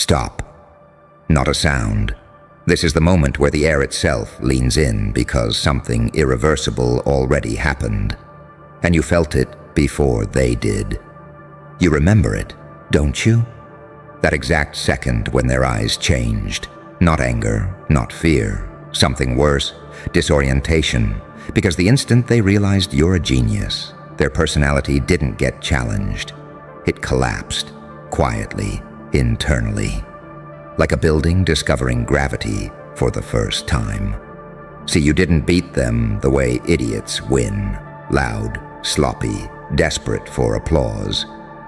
Stop. Not a sound. This is the moment where the air itself leans in because something irreversible already happened. And you felt it before they did. You remember it, don't you? That exact second when their eyes changed. Not anger, not fear. Something worse, disorientation. Because the instant they realized you're a genius, their personality didn't get challenged. It collapsed, quietly, internally. Like a building discovering gravity for the first time. See, you didn't beat them the way idiots win. Loud, sloppy, desperate for applause.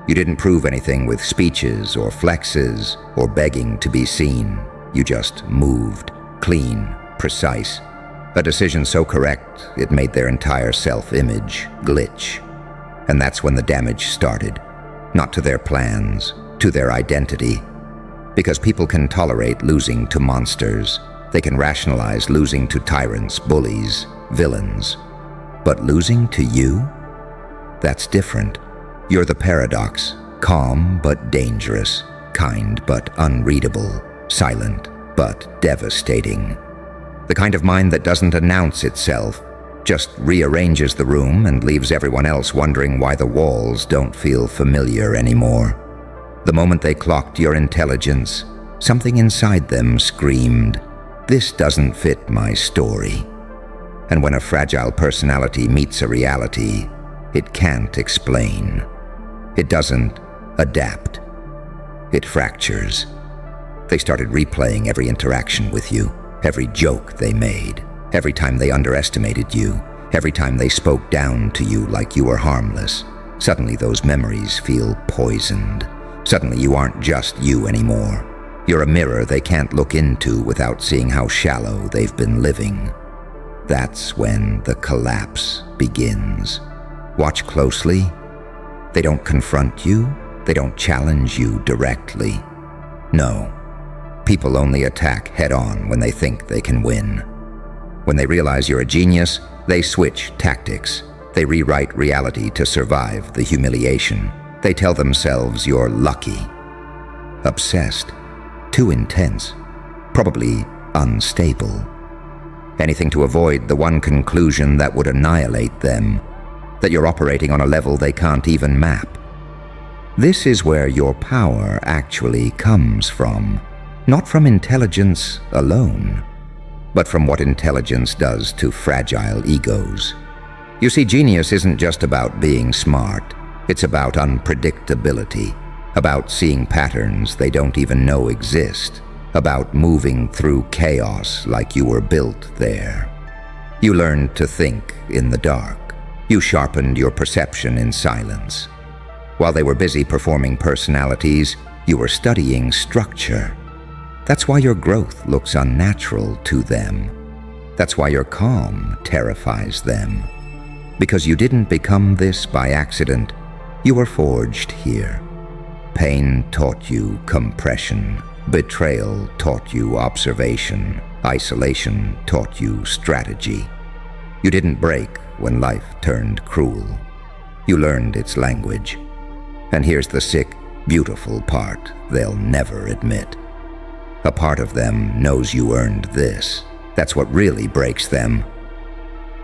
You didn't prove anything with speeches or flexes or begging to be seen. You just moved, clean, precise. A decision so correct, it made their entire self-image glitch. And that's when the damage started. Not to their plans, to their identity. Because people can tolerate losing to monsters. They can rationalize losing to tyrants, bullies, villains. But losing to you? That's different. You're the paradox, calm but dangerous, kind but unreadable, silent but devastating. The kind of mind that doesn't announce itself, just rearranges the room and leaves everyone else wondering why the walls don't feel familiar anymore. The moment they clocked your intelligence, something inside them screamed, "This doesn't fit my story." And when a fragile personality meets a reality, it can't explain. It doesn't adapt. It fractures. They started replaying every interaction with you, every joke they made, every time they underestimated you, every time they spoke down to you like you were harmless. Suddenly those memories feel poisoned. Suddenly you aren't just you anymore. You're a mirror they can't look into without seeing how shallow they've been living. That's when the collapse begins. Watch closely. They don't confront you. They don't challenge you directly. No. People only attack head-on when they think they can win. When they realize you're a genius, they switch tactics. They rewrite reality to survive the humiliation. They tell themselves you're lucky, obsessed, too intense, probably unstable. Anything to avoid the one conclusion that would annihilate them, that you're operating on a level they can't even map. This is where your power actually comes from, not from intelligence alone, but from what intelligence does to fragile egos. You see, genius isn't just about being smart. It's about unpredictability, about seeing patterns they don't even know exist, about moving through chaos like you were built there. You learned to think in the dark. You sharpened your perception in silence. While they were busy performing personalities, you were studying structure. That's why your growth looks unnatural to them. That's why your calm terrifies them. Because you didn't become this by accident. You were forged here. Pain taught you compression. Betrayal taught you observation. Isolation taught you strategy. You didn't break when life turned cruel. You learned its language. And here's the sick, beautiful part they'll never admit. A part of them knows you earned this. That's what really breaks them.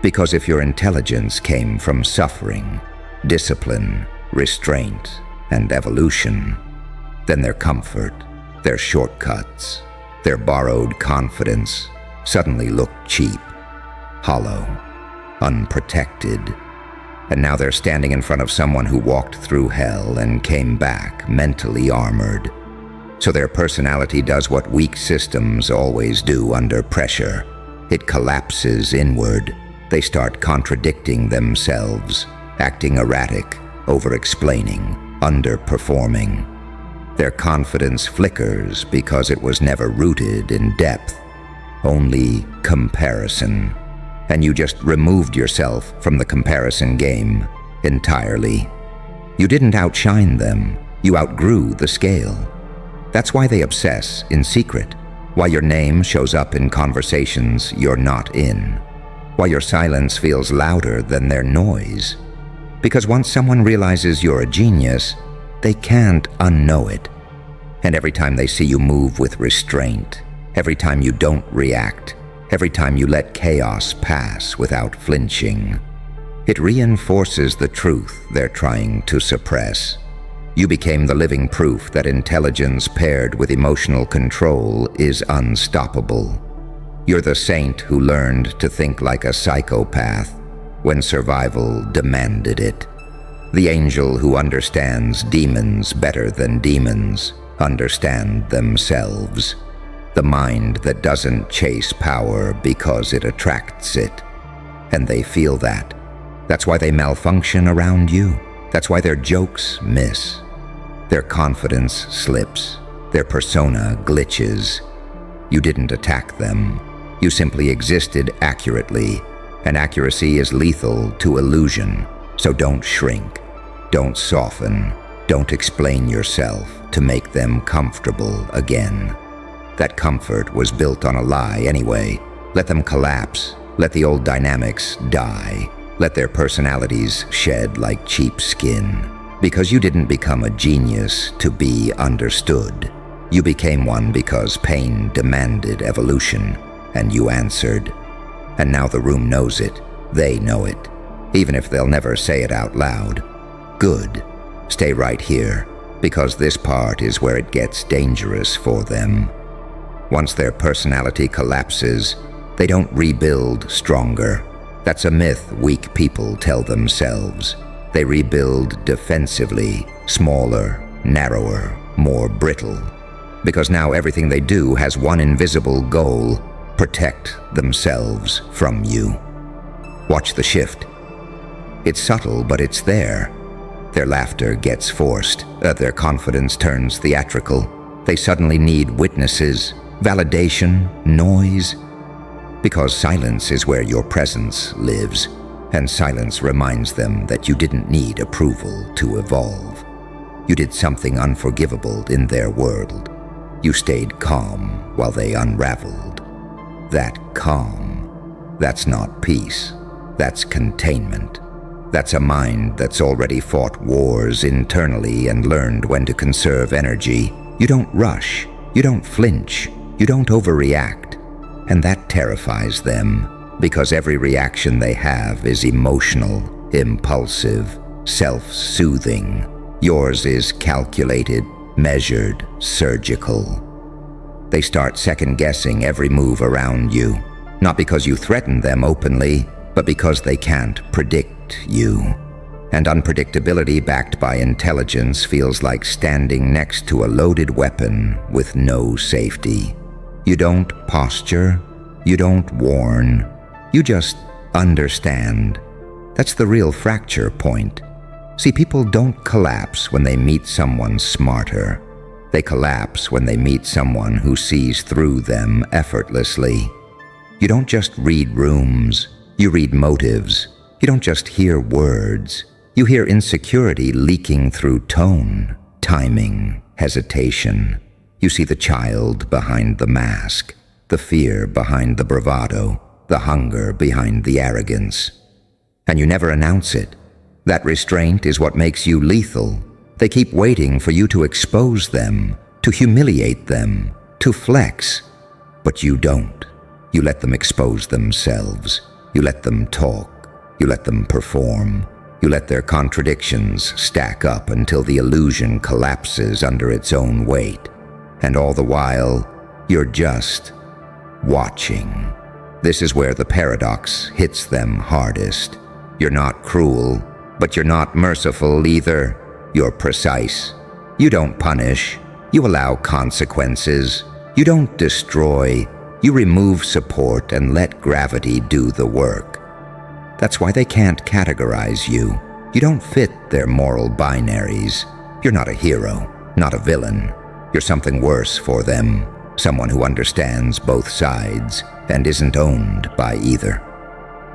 Because if your intelligence came from suffering, discipline, restraint, and evolution, then their comfort, their shortcuts, their borrowed confidence suddenly looked cheap, hollow, unprotected. And now they're standing in front of someone who walked through hell and came back mentally armored. So their personality does what weak systems always do under pressure. It collapses inward. They start contradicting themselves, acting erratic, over-explaining, underperforming. Their confidence flickers because it was never rooted in depth, only comparison. And you just removed yourself from the comparison game entirely. You didn't outshine them, you outgrew the scale. That's why they obsess in secret, why your name shows up in conversations you're not in, why your silence feels louder than their noise. Because once someone realizes you're a genius, they can't unknow it. And every time they see you move with restraint, every time you don't react, every time you let chaos pass without flinching, it reinforces the truth they're trying to suppress. You became the living proof that intelligence paired with emotional control is unstoppable. You're the saint who learned to think like a psychopath when survival demanded it. The angel who understands demons better than demons understand themselves. The mind that doesn't chase power because it attracts it. And they feel that. That's why they malfunction around you. That's why their jokes miss. Their confidence slips. Their persona glitches. You didn't attack them. You simply existed accurately, and accuracy is lethal to illusion. So don't shrink. Don't soften. Don't explain yourself to make them comfortable again. That comfort was built on a lie anyway. Let them collapse. Let the old dynamics die. Let their personalities shed like cheap skin. Because you didn't become a genius to be understood. You became one because pain demanded evolution, and you answered. And now the room knows it. They know it. Even if they'll never say it out loud. Good. Stay right here, because this part is where it gets dangerous for them. Once their personality collapses, they don't rebuild stronger. That's a myth weak people tell themselves. They rebuild defensively, smaller, narrower, more brittle. Because now everything they do has one invisible goal: protect themselves from you. Watch the shift. It's subtle, but it's there. Their laughter gets forced. Their confidence turns theatrical. They suddenly need witnesses, validation, noise. Because silence is where your presence lives, and silence reminds them that you didn't need approval to evolve. You did something unforgivable in their world. You stayed calm while they unraveled. That calm, that's not peace. That's containment. That's a mind that's already fought wars internally and learned when to conserve energy. You don't rush. You don't flinch. You don't overreact. And that terrifies them, because every reaction they have is emotional, impulsive, self-soothing. Yours is calculated, measured, surgical. They start second-guessing every move around you, not because you threaten them openly, but because they can't predict you. And unpredictability backed by intelligence feels like standing next to a loaded weapon with no safety. You don't posture, you don't warn, you just understand. That's the real fracture point. See, people don't collapse when they meet someone smarter. They collapse when they meet someone who sees through them effortlessly. You don't just read rooms, you read motives. You don't just hear words. You hear insecurity leaking through tone, timing, hesitation. You see the child behind the mask, the fear behind the bravado, the hunger behind the arrogance. And you never announce it. That restraint is what makes you lethal. They keep waiting for you to expose them, to humiliate them, to flex. But you don't. You let them expose themselves. You let them talk. You let them perform. You let their contradictions stack up until the illusion collapses under its own weight. And all the while, you're just watching. This is where the paradox hits them hardest. You're not cruel, but you're not merciful either. You're precise. You don't punish. You allow consequences. You don't destroy. You remove support and let gravity do the work. That's why they can't categorize you. You don't fit their moral binaries. You're not a hero, not a villain. You're something worse for them, someone who understands both sides and isn't owned by either.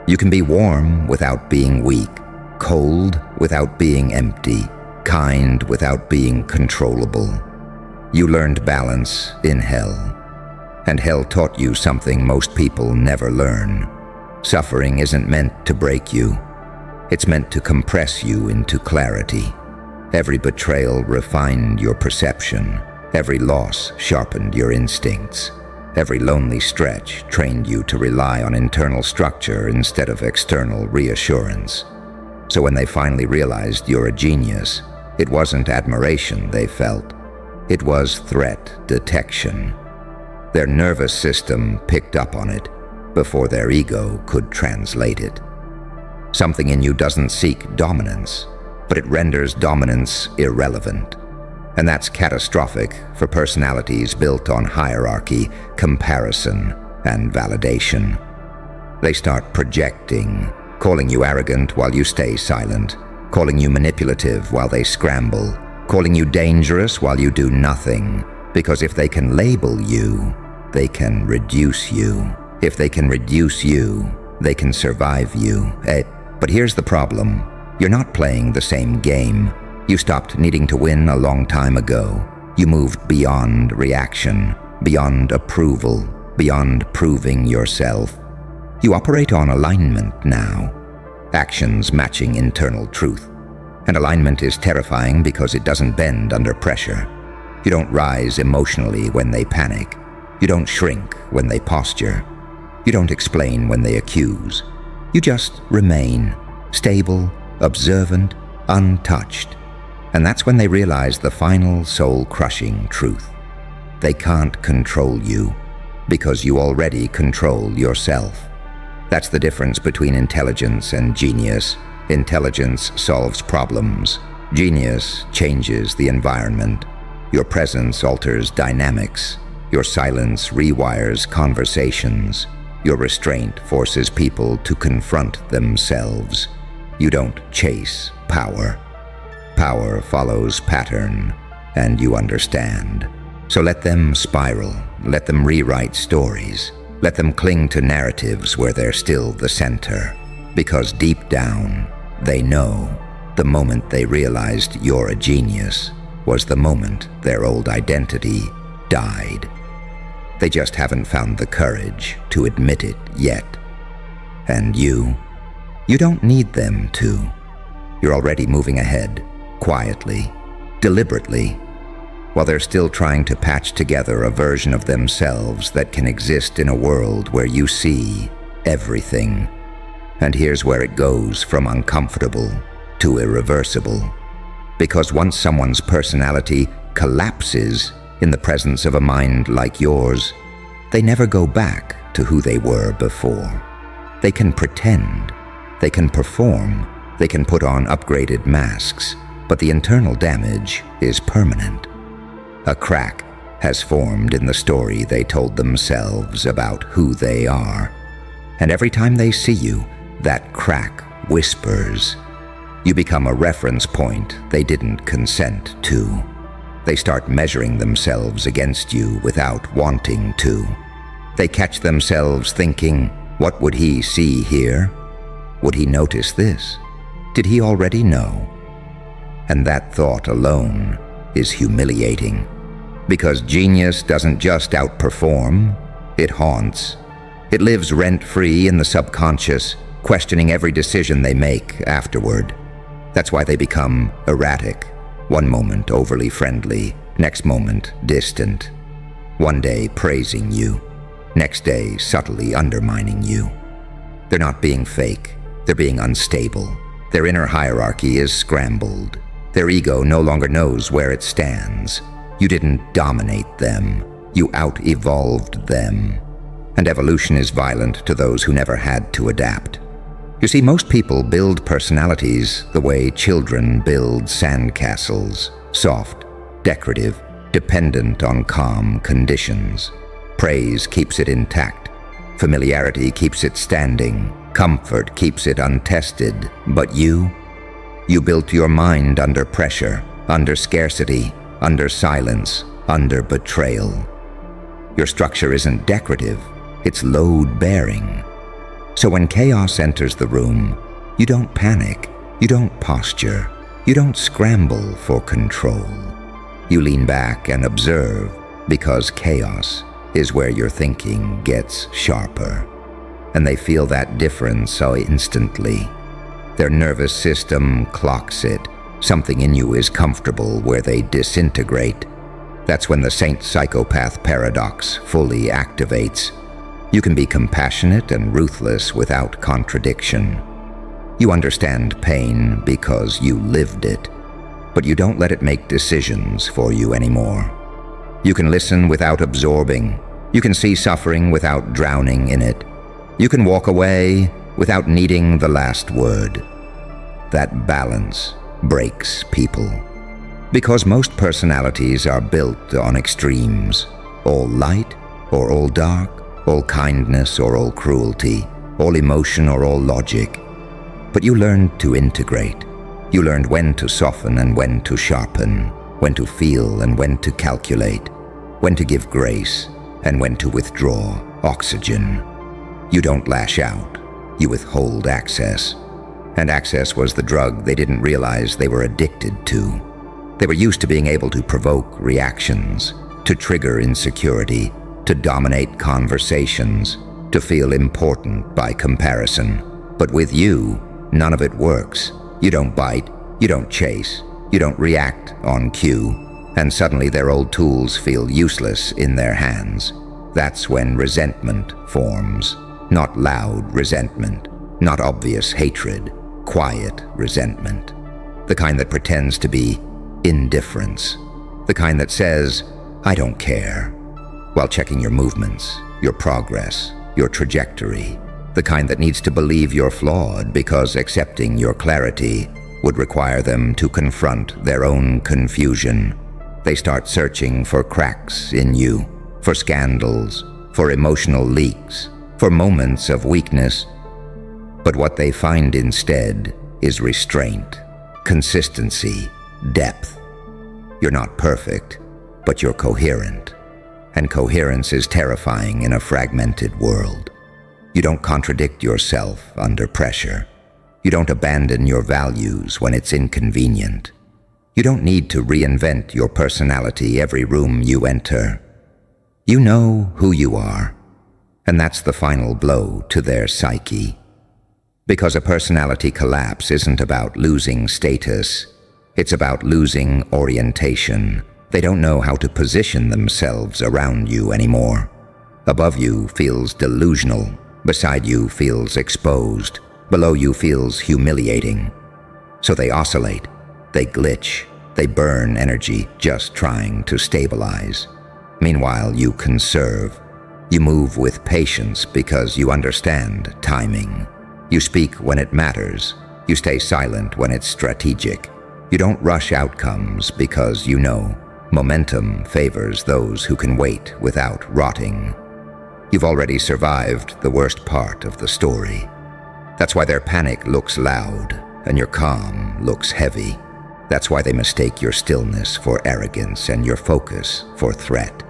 You can be warm without being weak, cold without being empty, kind without being controllable. You learned balance in hell, and hell taught you something most people never learn. Suffering isn't meant to break you. It's meant to compress you into clarity. Every betrayal refined your perception. Every loss sharpened your instincts. Every lonely stretch trained you to rely on internal structure instead of external reassurance. So when they finally realized you're a genius, it wasn't admiration they felt. It was threat detection. Their nervous system picked up on it before their ego could translate it. Something in you doesn't seek dominance, but it renders dominance irrelevant. And that's catastrophic for personalities built on hierarchy, comparison, and validation. They start projecting, calling you arrogant while you stay silent, calling you manipulative while they scramble, calling you dangerous while you do nothing. Because if they can label you, they can reduce you. If they can reduce you, they can survive you. But here's the problem. You're not playing the same game. You stopped needing to win a long time ago. You moved beyond reaction, beyond approval, beyond proving yourself. You operate on alignment now, actions matching internal truth. And alignment is terrifying because it doesn't bend under pressure. You don't rise emotionally when they panic. You don't shrink when they posture. You don't explain when they accuse. You just remain, stable, observant, untouched. And that's when they realize the final soul-crushing truth. They can't control you because you already control yourself. That's the difference between intelligence and genius. Intelligence solves problems. Genius changes the environment. Your presence alters dynamics. Your silence rewires conversations. Your restraint forces people to confront themselves. You don't chase power. Power follows pattern, and you understand. So let them spiral, let them rewrite stories, let them cling to narratives where they're still the center. Because deep down, they know the moment they realized you're a genius was the moment their old identity died. They just haven't found the courage to admit it yet. And you don't need them to. You're already moving ahead. Quietly, deliberately, while they're still trying to patch together a version of themselves that can exist in a world where you see everything. And here's where it goes from uncomfortable to irreversible. Because once someone's personality collapses in the presence of a mind like yours, they never go back to who they were before. They can pretend, they can perform, they can put on upgraded masks, but the internal damage is permanent. A crack has formed in the story they told themselves about who they are. And every time they see you, that crack whispers. You become a reference point they didn't consent to. They start measuring themselves against you without wanting to. They catch themselves thinking, what would he see here? Would he notice this? Did he already know? And that thought alone is humiliating. Because genius doesn't just outperform, it haunts. It lives rent-free in the subconscious, questioning every decision they make afterward. That's why they become erratic. One moment overly friendly, next moment distant. One day praising you, next day subtly undermining you. They're not being fake, they're being unstable. Their inner hierarchy is scrambled. Their ego no longer knows where it stands. You didn't dominate them. You out-evolved them. And evolution is violent to those who never had to adapt. You see, most people build personalities the way children build sandcastles, soft, decorative, dependent on calm conditions. Praise keeps it intact. Familiarity keeps it standing. Comfort keeps it untested. But you built your mind under pressure, under scarcity, under silence, under betrayal. Your structure isn't decorative, it's load-bearing. So when chaos enters the room, you don't panic, you don't posture, you don't scramble for control. You lean back and observe, because chaos is where your thinking gets sharper. And they feel that difference so instantly. Their nervous system clocks it. Something in you is comfortable where they disintegrate. That's when the saint-psychopath paradox fully activates. You can be compassionate and ruthless without contradiction. You understand pain because you lived it, but you don't let it make decisions for you anymore. You can listen without absorbing. You can see suffering without drowning in it. You can walk away without needing the last word. That balance breaks people. Because most personalities are built on extremes, all light or all dark, all kindness or all cruelty, all emotion or all logic. But you learned to integrate. You learned when to soften and when to sharpen, when to feel and when to calculate, when to give grace and when to withdraw oxygen. You don't lash out, you withhold access. And access was the drug they didn't realize they were addicted to. They were used to being able to provoke reactions, to trigger insecurity, to dominate conversations, to feel important by comparison. But with you, none of it works. You don't bite, you don't chase, you don't react on cue, and suddenly their old tools feel useless in their hands. That's when resentment forms. Not loud resentment, not obvious hatred, quiet resentment. The kind that pretends to be indifference. The kind that says, "I don't care," while checking your movements, your progress, your trajectory. The kind that needs to believe you're flawed because accepting your clarity would require them to confront their own confusion. They start searching for cracks in you, for scandals, for emotional leaks, for moments of weakness. But what they find instead is restraint, consistency, depth. You're not perfect, but you're coherent. And coherence is terrifying in a fragmented world. You don't contradict yourself under pressure. You don't abandon your values when it's inconvenient. You don't need to reinvent your personality every room you enter. You know who you are, and that's the final blow to their psyche. Because a personality collapse isn't about losing status, it's about losing orientation. They don't know how to position themselves around you anymore. Above you feels delusional, beside you feels exposed, below you feels humiliating. So they oscillate, they glitch, they burn energy just trying to stabilize. Meanwhile, you conserve. You move with patience because you understand timing. You speak when it matters. You stay silent when it's strategic. You don't rush outcomes because you know momentum favors those who can wait without rotting. You've already survived the worst part of the story. That's why their panic looks loud and your calm looks heavy. That's why they mistake your stillness for arrogance and your focus for threat.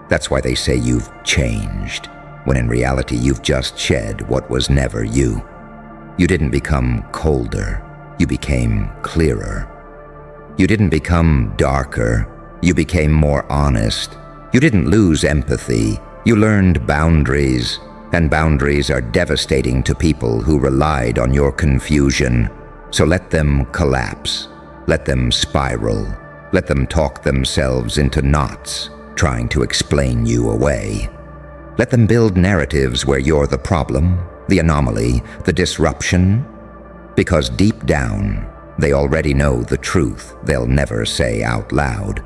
That's why they say you've changed, when in reality you've just shed what was never you. You didn't become colder, you became clearer. You didn't become darker, you became more honest. You didn't lose empathy, you learned boundaries, and boundaries are devastating to people who relied on your confusion. So let them collapse, let them spiral, let them talk themselves into knots, trying to explain you away. Let them build narratives where you're the problem, the anomaly, the disruption, because deep down, they already know the truth they'll never say out loud.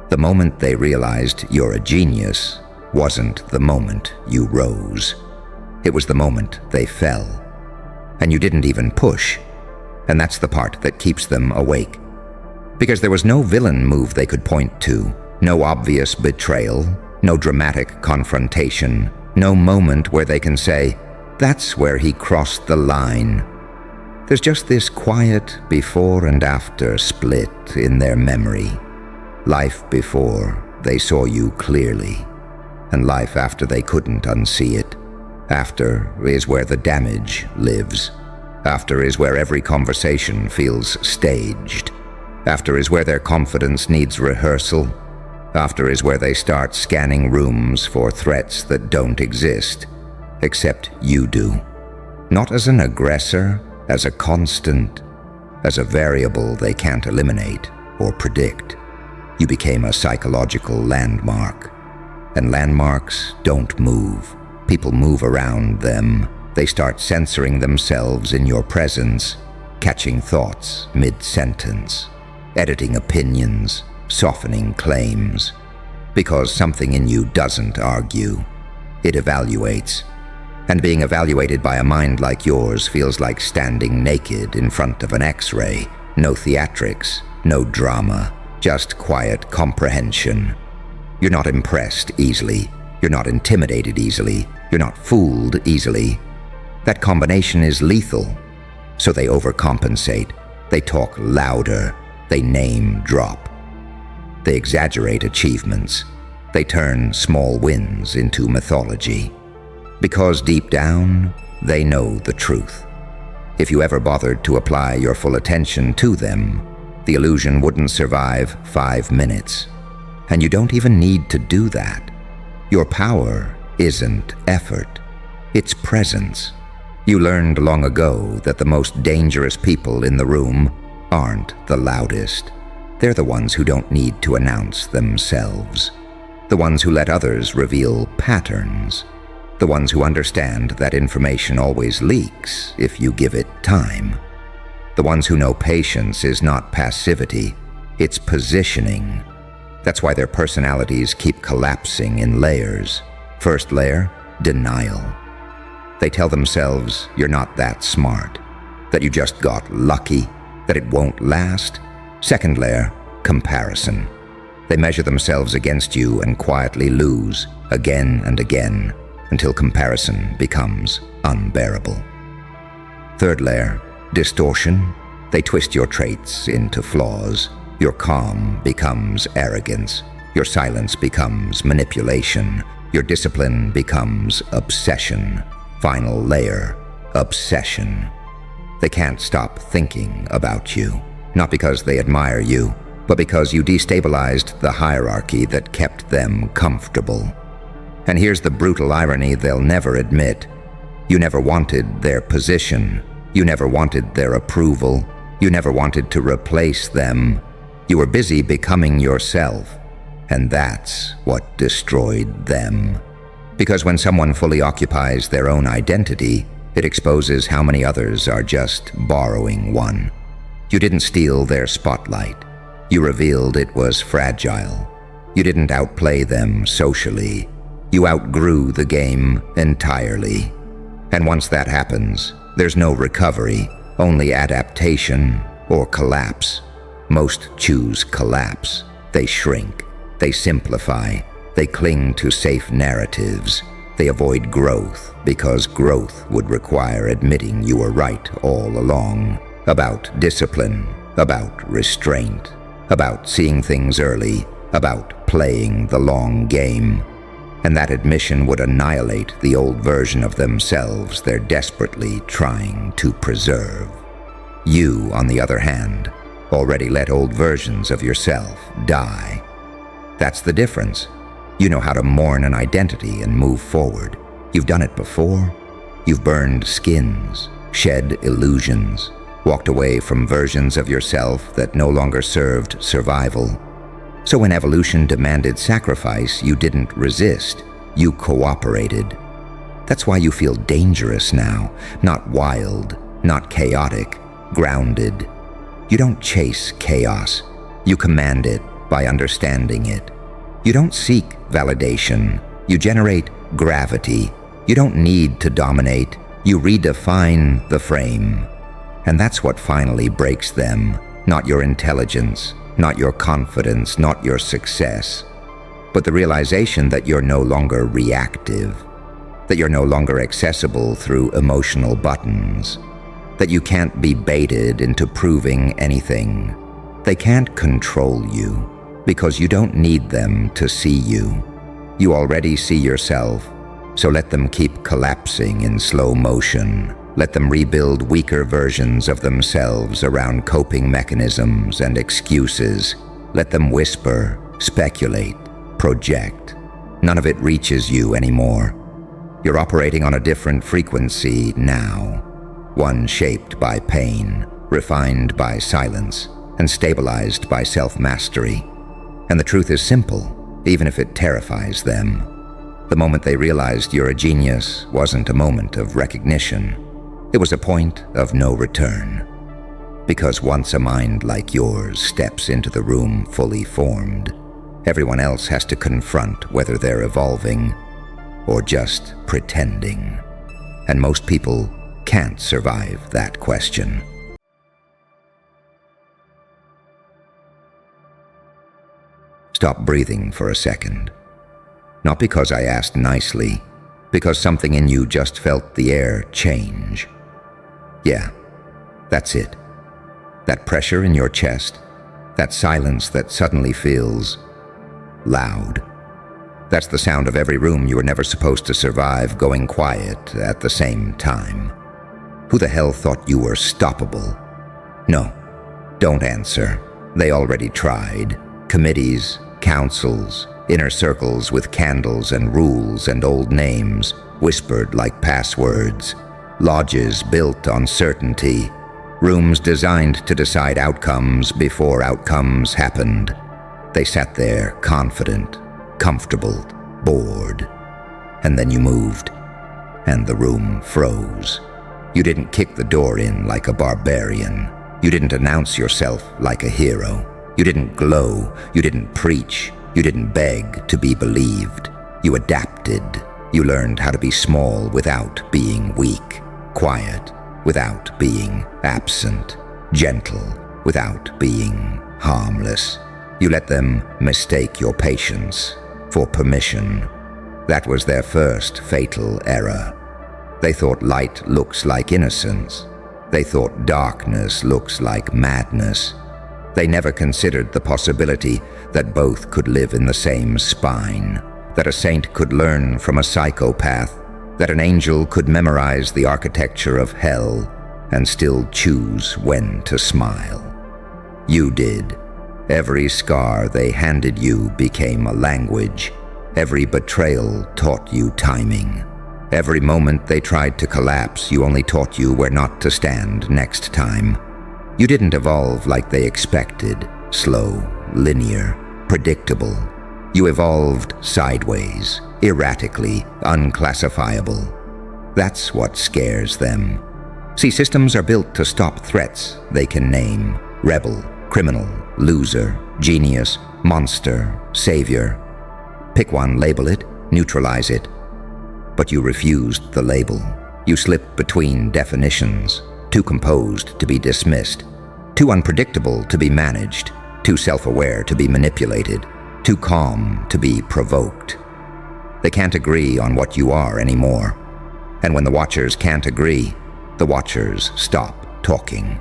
The moment they realized you're a genius wasn't the moment you rose. It was the moment they fell. And you didn't even push. And that's the part that keeps them awake. Because there was no villain move they could point to, no obvious betrayal, no dramatic confrontation, no moment where they can say, "That's where he crossed the line." There's just this quiet before and after split in their memory. Life before, they saw you clearly, and life after they couldn't unsee it. After is where the damage lives. After is where every conversation feels staged. After is where their confidence needs rehearsal. After is where they start scanning rooms for threats that don't exist, except you do. Not as an aggressor, as a constant, as a variable they can't eliminate or predict. You became a psychological landmark. And landmarks don't move. People move around them. They start censoring themselves in your presence, catching thoughts mid-sentence, editing opinions, softening claims. Because something in you doesn't argue. It evaluates. And being evaluated by a mind like yours feels like standing naked in front of an X-ray. No theatrics, no drama, just quiet comprehension. You're not impressed easily. You're not intimidated easily. You're not fooled easily. That combination is lethal. So they overcompensate. They talk louder. They name drop. They exaggerate achievements. They turn small wins into mythology. Because deep down, they know the truth. If you ever bothered to apply your full attention to them, the illusion wouldn't survive 5 minutes. And you don't even need to do that. Your power isn't effort. It's presence. You learned long ago that the most dangerous people in the room aren't the loudest. They're the ones who don't need to announce themselves. The ones who let others reveal patterns. The ones who understand that information always leaks if you give it time. The ones who know patience is not passivity, it's positioning. That's why their personalities keep collapsing in layers. First layer, denial. They tell themselves you're not that smart, that you just got lucky, that it won't last. Second layer, comparison. They measure themselves against you and quietly lose again and again until comparison becomes unbearable. Third layer, distortion. They twist your traits into flaws. Your calm becomes arrogance. Your silence becomes manipulation. Your discipline becomes obsession. Final layer, obsession. They can't stop thinking about you, not because they admire you, but because you destabilized the hierarchy that kept them comfortable. And here's the brutal irony they'll never admit. You never wanted their position. You never wanted their approval. You never wanted to replace them. You were busy becoming yourself. And that's what destroyed them. Because when someone fully occupies their own identity, it exposes how many others are just borrowing one. You didn't steal their spotlight. You revealed it was fragile. You didn't outplay them socially. You outgrew the game entirely. And once that happens, there's no recovery, only adaptation or collapse. Most choose collapse. They shrink. They simplify. They cling to safe narratives. They avoid growth because growth would require admitting you were right all along. About discipline, about restraint, about seeing things early, about playing the long game. And that admission would annihilate the old version of themselves they're desperately trying to preserve. You, on the other hand, already let old versions of yourself die. That's the difference. You know how to mourn an identity and move forward. You've done it before. You've burned skins, shed illusions, walked away from versions of yourself that no longer served survival. So when evolution demanded sacrifice, you didn't resist. You cooperated. That's why you feel dangerous now, not wild, not chaotic, grounded. You don't chase chaos. You command it by understanding it. You don't seek validation. You generate gravity. You don't need to dominate. You redefine the frame. And that's what finally breaks them, not your intelligence, not your confidence, not your success, but the realization that you're no longer reactive, that you're no longer accessible through emotional buttons, that you can't be baited into proving anything. They can't control you because you don't need them to see you. You already see yourself, so let them keep collapsing in slow motion. Let them rebuild weaker versions of themselves around coping mechanisms and excuses. Let them whisper, speculate, project. None of it reaches you anymore. You're operating on a different frequency now, one shaped by pain, refined by silence, and stabilized by self-mastery. And the truth is simple, even if it terrifies them. The moment they realized you're a genius wasn't a moment of recognition. It was a point of no return. Because once a mind like yours steps into the room fully formed, everyone else has to confront whether they're evolving or just pretending. And most people can't survive that question. Stop breathing for a second. Not because I asked nicely, because something in you just felt the air change. Yeah, that's it. That pressure in your chest, that silence that suddenly feels loud. That's the sound of every room you were never supposed to survive going quiet at the same time. Who the hell thought you were stoppable? No, don't answer. They already tried. Committees, councils, inner circles with candles and rules and old names, whispered like passwords. Lodges built on certainty. Rooms designed to decide outcomes before outcomes happened. They sat there, confident, comfortable, bored. And then you moved, and the room froze. You didn't kick the door in like a barbarian. You didn't announce yourself like a hero. You didn't glow. You didn't preach. You didn't beg to be believed. You adapted. You learned how to be small without being weak, quiet without being absent, gentle without being harmless. You let them mistake your patience for permission. That was their first fatal error. They thought light looks like innocence. They thought darkness looks like madness. They never considered the possibility that both could live in the same spine, that a saint could learn from a psychopath, that an angel could memorize the architecture of hell and still choose when to smile. You did. Every scar they handed you became a language. Every betrayal taught you timing. Every moment they tried to collapse, you only taught you where not to stand next time. You didn't evolve like they expected, slow, linear, predictable. You evolved sideways, erratically, unclassifiable. That's what scares them. See, systems are built to stop threats they can name: rebel, criminal, loser, genius, monster, savior. Pick one, label it, neutralize it. But you refused the label. You slipped between definitions, too composed to be dismissed, too unpredictable to be managed, too self-aware to be manipulated, too calm to be provoked. They can't agree on what you are anymore. And when the watchers can't agree, the watchers stop talking.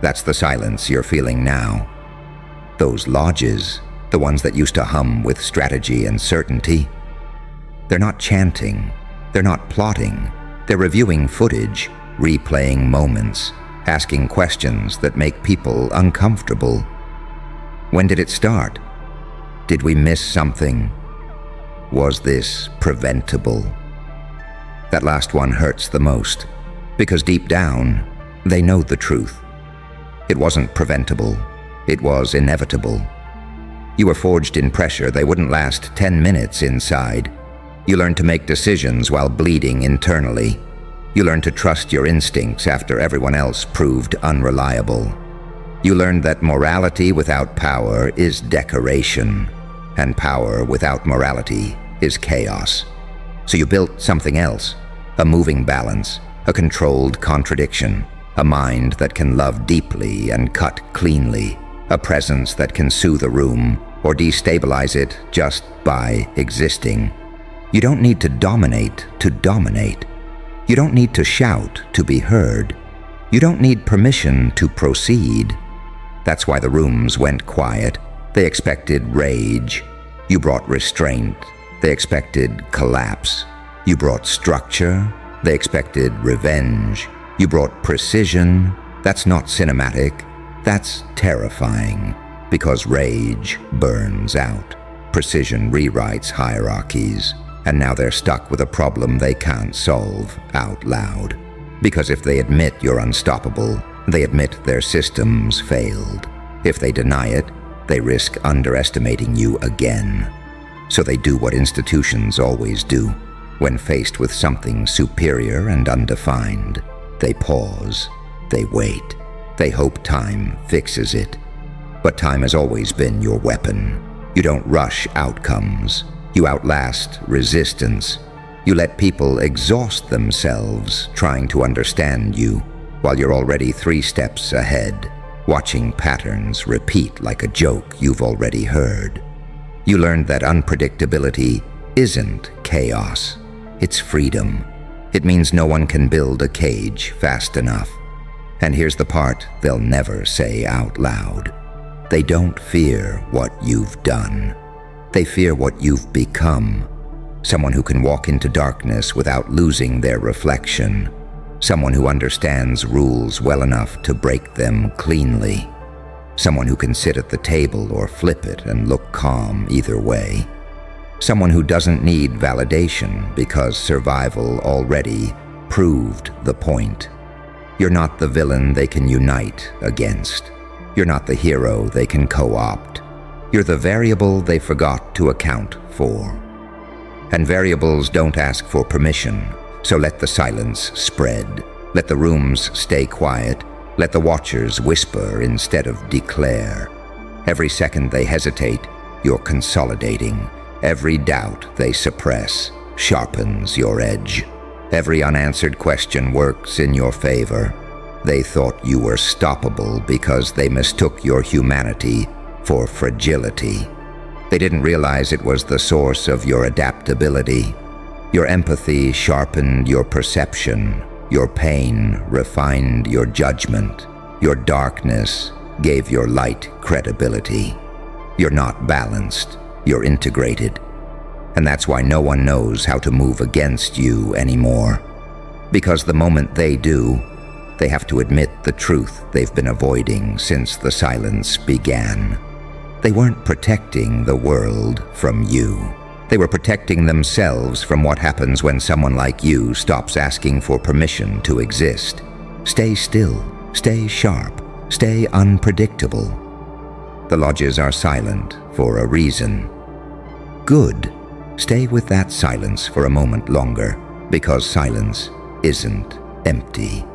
That's the silence you're feeling now. Those lodges, the ones that used to hum with strategy and certainty, they're not chanting, they're not plotting, they're reviewing footage, replaying moments, asking questions that make people uncomfortable. When did it start? Did we miss something? Was this preventable? That last one hurts the most, because deep down, they know the truth. It wasn't preventable, it was inevitable. You were forged in pressure. They wouldn't last 10 minutes inside. You learned to make decisions while bleeding internally. You learned to trust your instincts after everyone else proved unreliable. You learned that morality without power is decoration, and power without morality is chaos. So you built something else, a moving balance, a controlled contradiction, a mind that can love deeply and cut cleanly, a presence that can soothe a room or destabilize it just by existing. You don't need to dominate to dominate. You don't need to shout to be heard. You don't need permission to proceed. That's why the rooms went quiet. They expected rage. You brought restraint. They expected collapse. You brought structure. They expected revenge. You brought precision. That's not cinematic. That's terrifying, because rage burns out. Precision rewrites hierarchies, and now they're stuck with a problem they can't solve out loud. Because if they admit you're unstoppable, they admit their systems failed. If they deny it, they risk underestimating you again. So they do what institutions always do. When faced with something superior and undefined, they pause, they wait, they hope time fixes it. But time has always been your weapon. You don't rush outcomes. You outlast resistance. You let people exhaust themselves trying to understand you, while you're already 3 steps ahead, watching patterns repeat like a joke you've already heard. You learned that unpredictability isn't chaos. It's freedom. It means no one can build a cage fast enough. And here's the part they'll never say out loud. They don't fear what you've done. They fear what you've become. Someone who can walk into darkness without losing their reflection. Someone who understands rules well enough to break them cleanly. Someone who can sit at the table or flip it and look calm either way. Someone who doesn't need validation because survival already proved the point. You're not the villain they can unite against. You're not the hero they can co-opt. You're the variable they forgot to account for. And variables don't ask for permission, so let the silence spread. Let the rooms stay quiet. Let the watchers whisper instead of declare. Every second they hesitate, you're consolidating. Every doubt they suppress sharpens your edge. Every unanswered question works in your favor. They thought you were stoppable because they mistook your humanity for fragility. They didn't realize it was the source of your adaptability. Your empathy sharpened your perception. Your pain refined your judgment. Your darkness gave your light credibility. You're not balanced. You're integrated. And that's why no one knows how to move against you anymore. Because the moment they do, they have to admit the truth they've been avoiding since the silence began. They weren't protecting the world from you. They were protecting themselves from what happens when someone like you stops asking for permission to exist. Stay still, stay sharp, stay unpredictable. The lodges are silent for a reason. Good. Stay with that silence for a moment longer, because silence isn't empty.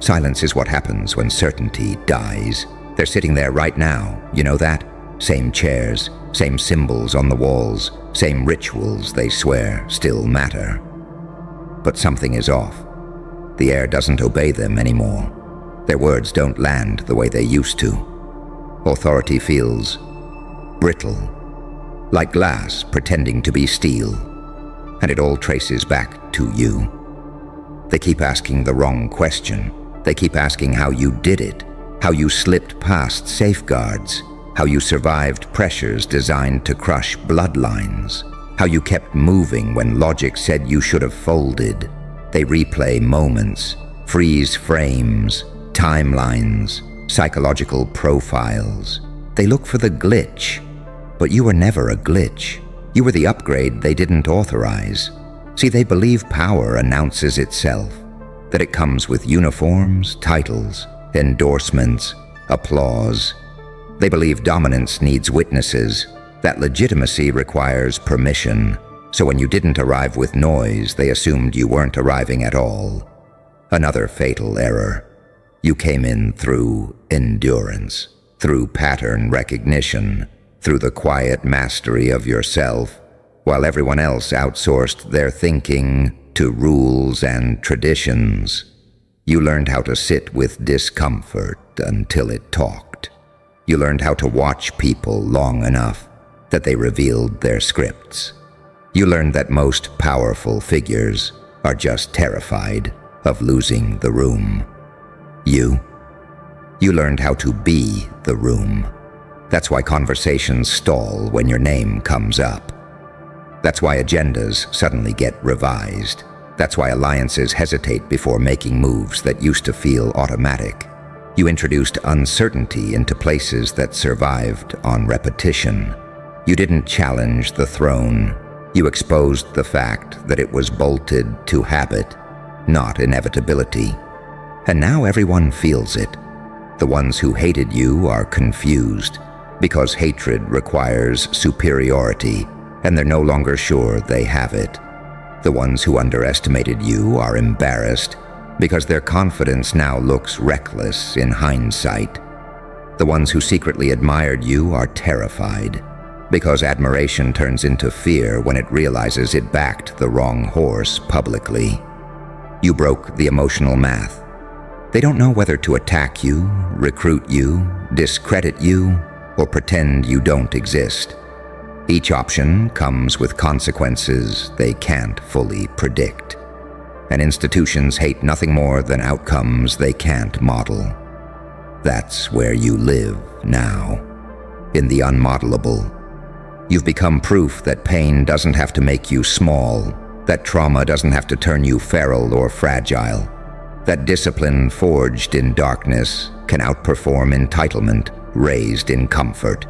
Silence is what happens when certainty dies. They're sitting there right now, you know that? Same chairs, same symbols on the walls, same rituals they swear still matter. But something is off. The air doesn't obey them anymore. Their words don't land the way they used to. Authority feels brittle, like glass pretending to be steel, and it all traces back to you. They keep asking the wrong question. They keep asking how you did it, how you slipped past safeguards, how you survived pressures designed to crush bloodlines, how you kept moving when logic said you should have folded. They replay moments, freeze frames, timelines, psychological profiles. They look for the glitch, but you were never a glitch. You were the upgrade they didn't authorize. See, they believe power announces itself, that it comes with uniforms, titles, endorsements, applause. They believe dominance needs witnesses, that legitimacy requires permission. So when you didn't arrive with noise, they assumed you weren't arriving at all. Another fatal error. You came in through endurance, through pattern recognition, through the quiet mastery of yourself, while everyone else outsourced their thinking to rules and traditions. You learned how to sit with discomfort until it talked. You learned how to watch people long enough that they revealed their scripts. You learned that most powerful figures are just terrified of losing the room. You learned how to be the room. That's why conversations stall when your name comes up. That's why agendas suddenly get revised. That's why alliances hesitate before making moves that used to feel automatic. You introduced uncertainty into places that survived on repetition. You didn't challenge the throne. You exposed the fact that it was bolted to habit, not inevitability. And now everyone feels it. The ones who hated you are confused. because hatred requires superiority, and they're no longer sure they have it. The ones who underestimated you are embarrassed because their confidence now looks reckless in hindsight. The ones who secretly admired you are terrified because admiration turns into fear when it realizes it backed the wrong horse publicly. You broke the emotional math. They don't know whether to attack you, recruit you, discredit you, or pretend you don't exist. Each option comes with consequences they can't fully predict. And institutions hate nothing more than outcomes they can't model. That's where you live now, in the unmodelable. You've become proof that pain doesn't have to make you small, that trauma doesn't have to turn you feral or fragile, that discipline forged in darkness can outperform entitlement raised in comfort.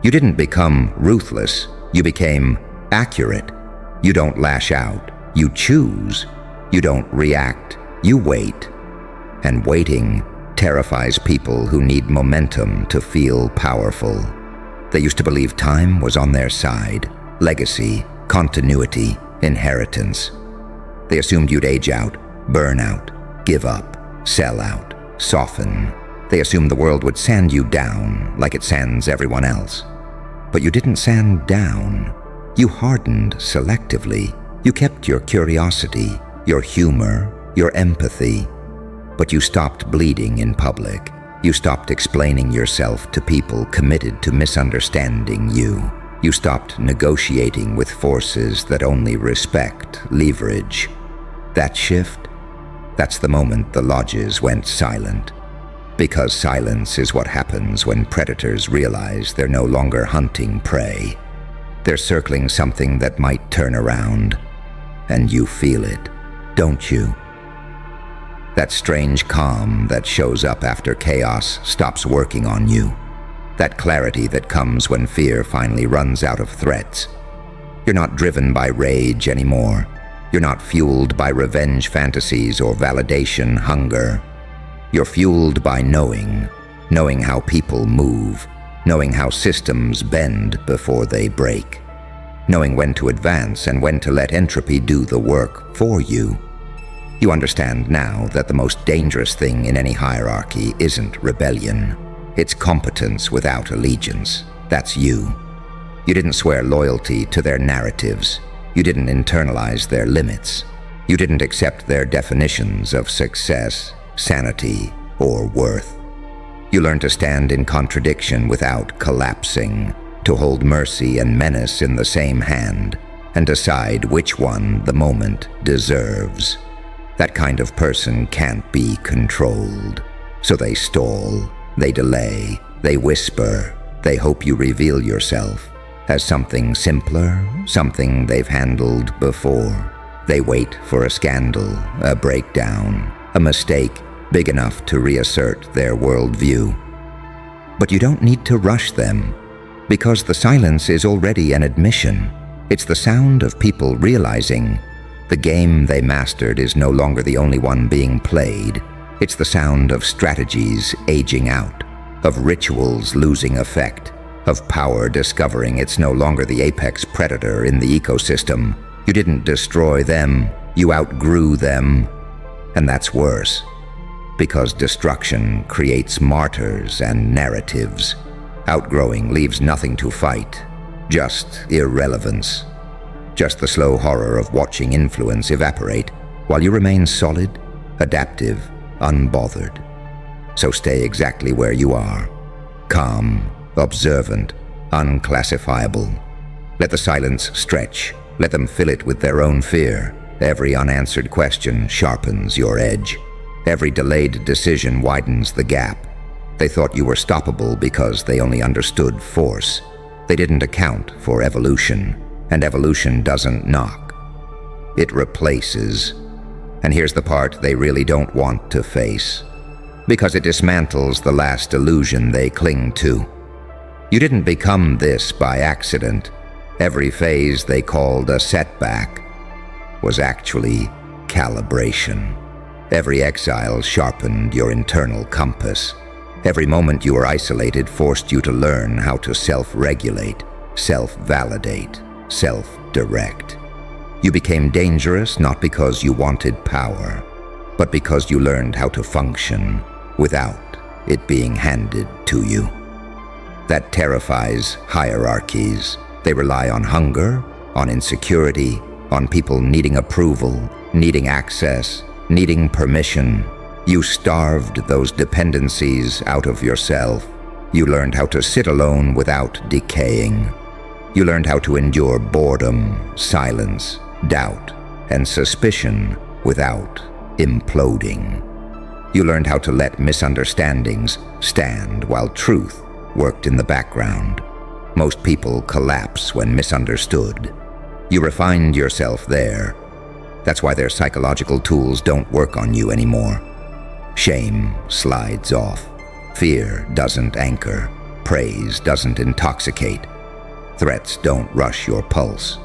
You didn't become ruthless, you became accurate. You don't lash out, you choose. You don't react, you wait. And waiting terrifies people who need momentum to feel powerful. They used to believe time was on their side, legacy, continuity, inheritance. They assumed you'd age out, burn out, give up, sell out, soften. They assumed the world would sand you down like it sands everyone else. But you didn't sand down. You hardened selectively. You kept your curiosity, your humor, your empathy. But you stopped bleeding in public. You stopped explaining yourself to people committed to misunderstanding you. You stopped negotiating with forces that only respect leverage. That shift, that's the moment the lodges went silent. Because silence is what happens when predators realize they're no longer hunting prey. They're circling something that might turn around. And you feel it, don't you? That strange calm that shows up after chaos stops working on you. That clarity that comes when fear finally runs out of threats. You're not driven by rage anymore. You're not fueled by revenge fantasies or validation hunger. You're fueled by knowing how people move, knowing how systems bend before they break, knowing when to advance and when to let entropy do the work for you. You understand now that the most dangerous thing in any hierarchy isn't rebellion. It's competence without allegiance. That's you. You didn't swear loyalty to their narratives. You didn't internalize their limits. You didn't accept their definitions of success, sanity, or worth. You learned to stand in contradiction without collapsing, to hold mercy and menace in the same hand, and decide which one the moment deserves. That kind of person can't be controlled. So they stall, they delay, they whisper, they hope you reveal yourself as something simpler, something they've handled before. They wait for a scandal, a breakdown, a mistake big enough to reassert their worldview. But you don't need to rush them, because the silence is already an admission. It's the sound of people realizing the game they mastered is no longer the only one being played. It's the sound of strategies aging out, of rituals losing effect, of power discovering it's no longer the apex predator in the ecosystem. You didn't destroy them, you outgrew them. And that's worse, because destruction creates martyrs and narratives. Outgrowing leaves nothing to fight, just irrelevance. Just the slow horror of watching influence evaporate while you remain solid, adaptive, unbothered. So stay exactly where you are, calm, observant, unclassifiable. Let the silence stretch. Let them fill it with their own fear. Every unanswered question sharpens your edge. Every delayed decision widens the gap. They thought you were stoppable because they only understood force. They didn't account for evolution, and evolution doesn't knock. It replaces. And here's the part they really don't want to face, because it dismantles the last illusion they cling to. You didn't become this by accident. Every phase they called a setback was actually calibration. Every exile sharpened your internal compass. Every moment you were isolated forced you to learn how to self-regulate, self-validate, self-direct. You became dangerous not because you wanted power, but because you learned how to function without it being handed to you. That terrifies hierarchies. They rely on hunger, on insecurity, on people needing approval, needing access, needing permission. You starved those dependencies out of yourself. You learned how to sit alone without decaying. You learned how to endure boredom, silence, doubt, and suspicion without imploding. You learned how to let misunderstandings stand while truth worked in the background. Most people collapse when misunderstood. You refined yourself there. That's why their psychological tools don't work on you anymore. Shame slides off. Fear doesn't anchor. Praise doesn't intoxicate. Threats don't rush your pulse.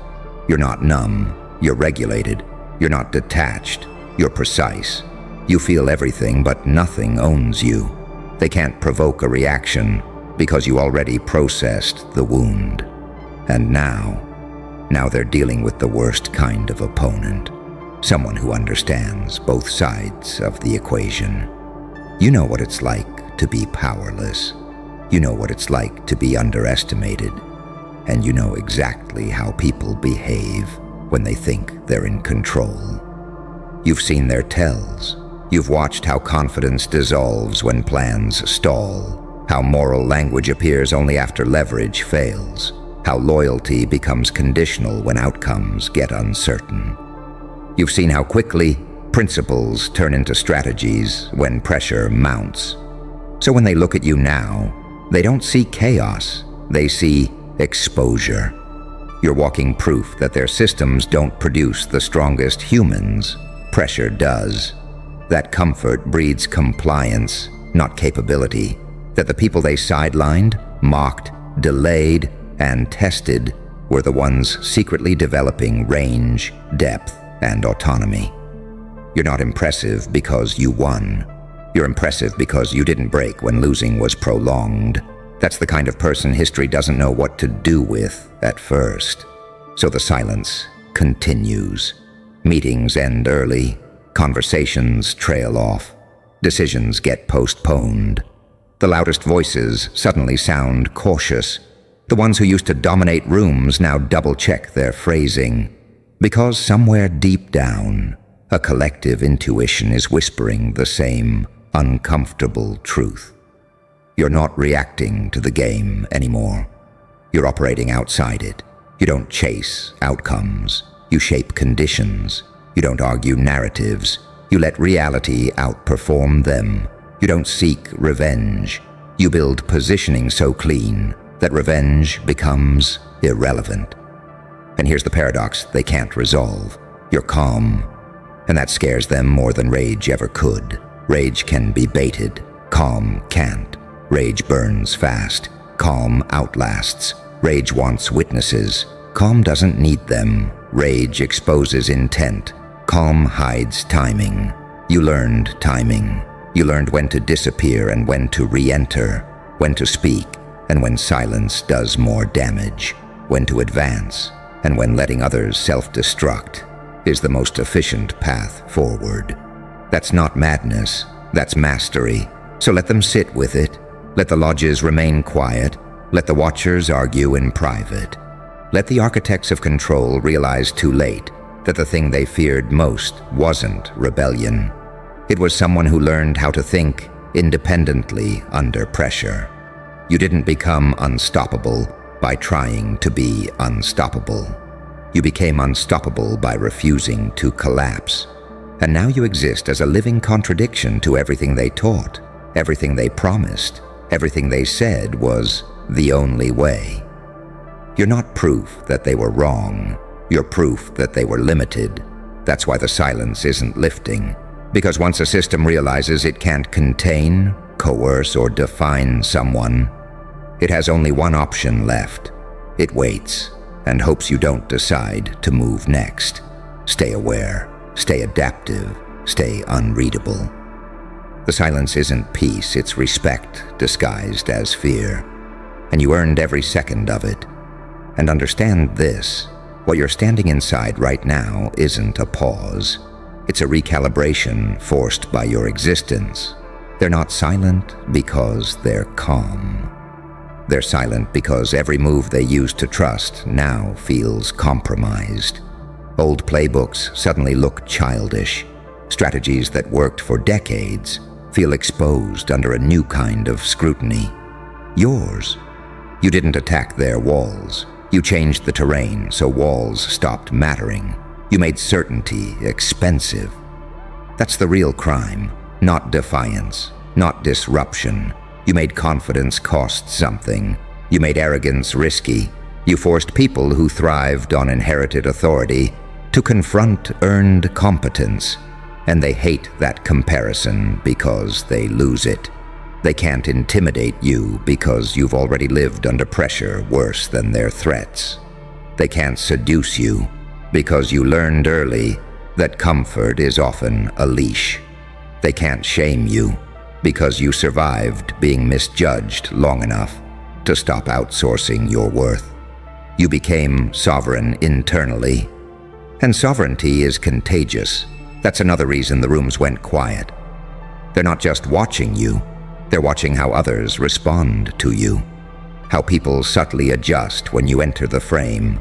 You're not numb. You're regulated. You're not detached. You're precise. You feel everything, but nothing owns you. They can't provoke a reaction because you already processed the wound. And now they're dealing with the worst kind of opponent. Someone who understands both sides of the equation. You know what it's like to be powerless. You know what it's like to be underestimated. And you know exactly how people behave when they think they're in control. You've seen their tells. You've watched how confidence dissolves when plans stall, how moral language appears only after leverage fails, how loyalty becomes conditional when outcomes get uncertain. You've seen how quickly principles turn into strategies when pressure mounts. So when they look at you now, they don't see chaos, they see exposure. You're walking proof that their systems don't produce the strongest humans. Pressure does. That comfort breeds compliance, not capability. That the people they sidelined, mocked, delayed, and tested were the ones secretly developing range, depth, and autonomy. You're not impressive because you won. You're impressive because you didn't break when losing was prolonged. That's the kind of person history doesn't know what to do with at first. So the silence continues. Meetings end early. Conversations trail off. Decisions get postponed. The loudest voices suddenly sound cautious. The ones who used to dominate rooms now double-check their phrasing. Because somewhere deep down, a collective intuition is whispering the same uncomfortable truth. You're not reacting to the game anymore. You're operating outside it. You don't chase outcomes. You shape conditions. You don't argue narratives. You let reality outperform them. You don't seek revenge. You build positioning so clean that revenge becomes irrelevant. And here's the paradox they can't resolve. You're calm, and that scares them more than rage ever could. Rage can be baited. Calm can't. Rage burns fast. Calm outlasts. Rage wants witnesses. Calm doesn't need them. Rage exposes intent. Calm hides timing. You learned timing. You learned when to disappear and when to re-enter, when to speak and when silence does more damage, when to advance and when letting others self-destruct is the most efficient path forward. That's not madness, that's mastery. So let them sit with it. Let the lodges remain quiet. Let the watchers argue in private. Let the architects of control realize too late that the thing they feared most wasn't rebellion. It was someone who learned how to think independently under pressure. You didn't become unstoppable by trying to be unstoppable. You became unstoppable by refusing to collapse. And now you exist as a living contradiction to everything they taught, everything they promised, everything they said was the only way. You're not proof that they were wrong. You're proof that they were limited. That's why the silence isn't lifting. Because once a system realizes it can't contain, coerce, or define someone, it has only one option left. It waits and hopes you don't decide to move next. Stay aware, stay adaptive, stay unreadable. The silence isn't peace, it's respect disguised as fear. And you earned every second of it. And understand this, what you're standing inside right now isn't a pause. It's a recalibration forced by your existence. They're not silent because they're calm. They're silent because every move they used to trust now feels compromised. Old playbooks suddenly look childish. Strategies that worked for decades feel exposed under a new kind of scrutiny. Yours. You didn't attack their walls. You changed the terrain so walls stopped mattering. You made certainty expensive. That's the real crime, not defiance, not disruption. You made confidence cost something. You made arrogance risky. You forced people who thrived on inherited authority to confront earned competence. And they hate that comparison because they lose it. They can't intimidate you because you've already lived under pressure worse than their threats. They can't seduce you because you learned early that comfort is often a leash. They can't shame you because you survived being misjudged long enough to stop outsourcing your worth. You became sovereign internally. And sovereignty is contagious. That's another reason the rooms went quiet. They're not just watching you, they're watching how others respond to you. How people subtly adjust when you enter the frame.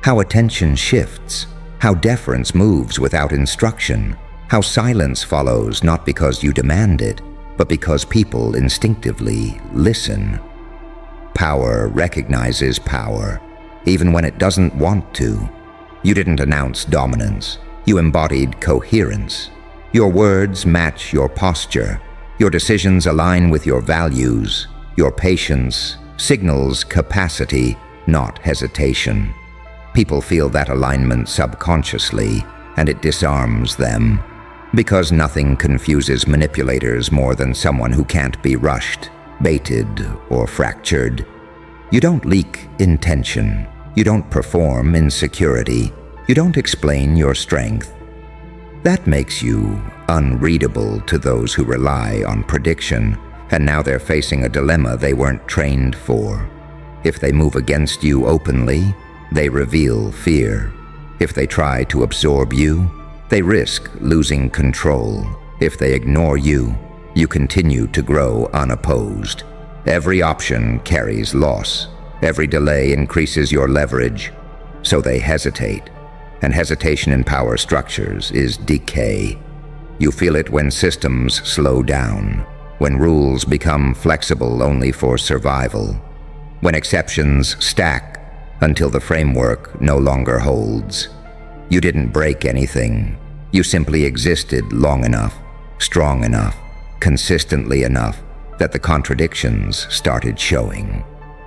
How attention shifts. How deference moves without instruction. How silence follows not because you demand it, but because people instinctively listen. Power recognizes power, even when it doesn't want to. You didn't announce dominance. You embodied coherence. Your words match your posture. Your decisions align with your values. Your patience signals capacity, not hesitation. People feel that alignment subconsciously, and it disarms them. Because nothing confuses manipulators more than someone who can't be rushed, baited, or fractured. You don't leak intention. You don't perform insecurity. You don't explain your strength. That makes you unreadable to those who rely on prediction, and now they're facing a dilemma they weren't trained for. If they move against you openly, they reveal fear. If they try to absorb you, they risk losing control. If they ignore you, you continue to grow unopposed. Every option carries loss. Every delay increases your leverage. So they hesitate. And hesitation in power structures is decay. You feel it when systems slow down, when rules become flexible only for survival, when exceptions stack until the framework no longer holds. You didn't break anything. You simply existed long enough, strong enough, consistently enough that the contradictions started showing.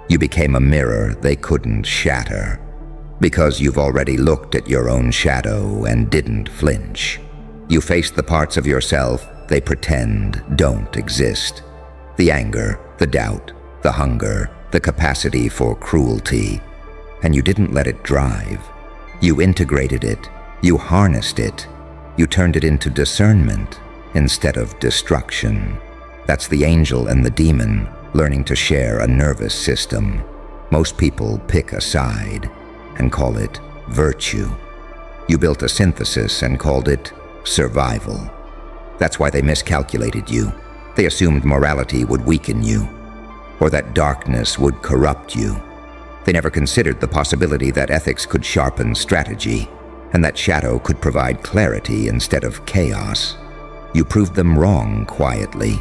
You became a mirror they couldn't shatter. Because you've already looked at your own shadow and didn't flinch. You faced the parts of yourself they pretend don't exist. The anger, the doubt, the hunger, the capacity for cruelty. And you didn't let it drive. You integrated it. You harnessed it. You turned it into discernment instead of destruction. That's the angel and the demon learning to share a nervous system. Most people pick a side and call it virtue. You built a synthesis and called it survival. That's why they miscalculated you. They assumed morality would weaken you, or that darkness would corrupt you. They never considered the possibility that ethics could sharpen strategy, and that shadow could provide clarity instead of chaos. You proved them wrong quietly,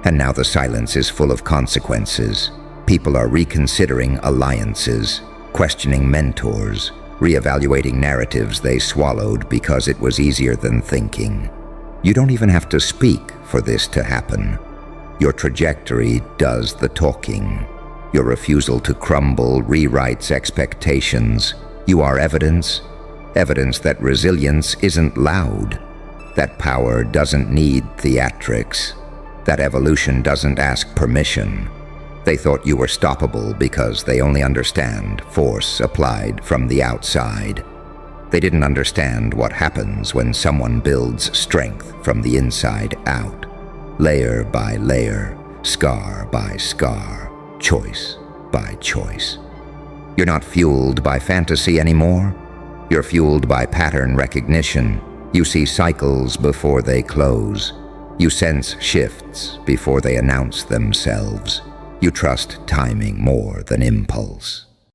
and now the silence is full of consequences. People are reconsidering alliances, questioning mentors, reevaluating narratives they swallowed because it was easier than thinking. You don't even have to speak for this to happen. Your trajectory does the talking. Your refusal to crumble rewrites expectations. You are evidence that resilience isn't loud, that power doesn't need theatrics, that evolution doesn't ask permission. They thought you were stoppable because they only understand force applied from the outside. They didn't understand what happens when someone builds strength from the inside out. layer by layer, scar by scar, choice by choice. You're not fueled by fantasy anymore. You're fueled by pattern recognition. You see cycles before they close. You sense shifts before they announce themselves. You trust timing more than impulse.